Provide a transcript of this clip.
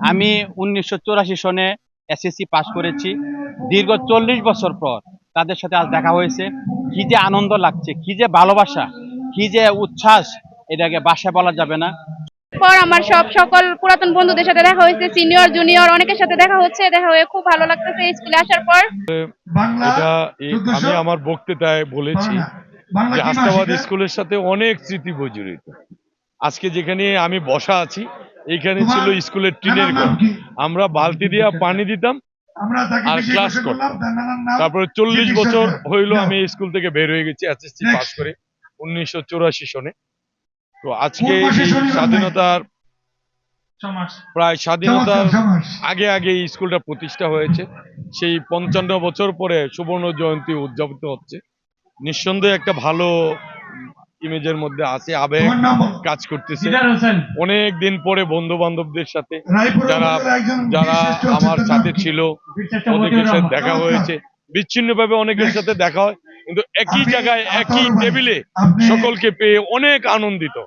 আমি 1984 সনে এসএসসি পাশ করেছি। দীর্ঘ 40 বছর পর তাদের সাথে আজ দেখা হয়েছে। কি যে আনন্দ লাগছে, কি যে ভালোবাসা, কি যে উচ্ছ্বাস, এটাকে ভাষায় বলা যাবে না। পর আমার সকল পুরাতন বন্ধুদের সাথে দেখা হয়েছে, সিনিয়র জুনিয়র অনেকের সাথে দেখা হয়ে খুব ভালো লাগতেছে স্কুলে আসার পর। এটা আমি আমার বক্তৃতায় বলেছি যে হাসনাবাদ স্কুলের সাথে অনেক স্মৃতি জড়িত। আজকে যেখানে আমি বসা আছি এখানে ছিল স্কুলের টিনের ঘর। আমরা বালতি দিয়ে পানি দিতাম আর ক্লাস করতাম। তারপরে 40 বছর হইল আমি স্কুল থেকে বের হয়ে গেছি এসএসসি পাস করে 1984 সনে। তো আজকে স্বাধীনতার স্বাধীনতার আগে আগে এই স্কুলটা প্রতিষ্ঠা হয়েছে। সেই 55 বছর পরে সুবর্ণ জয়ন্তী উদযাপিত হচ্ছে। নিঃসন্দেহে একটা ভালো ইমেজের মধ্যে আছে, আবেগ কাজ করতেছে। অনেক দিন পরে বন্ধু বান্ধবদের সাথে যারা যারা আমার সাথে ছিল অনেকের সাথে দেখা হয়েছে, বিচ্ছিন্ন ভাবে অনেকের সাথে দেখা হয়, কিন্তু একই জায়গায় একই টেবিলে সকলকে পেয়ে অনেক আনন্দিত।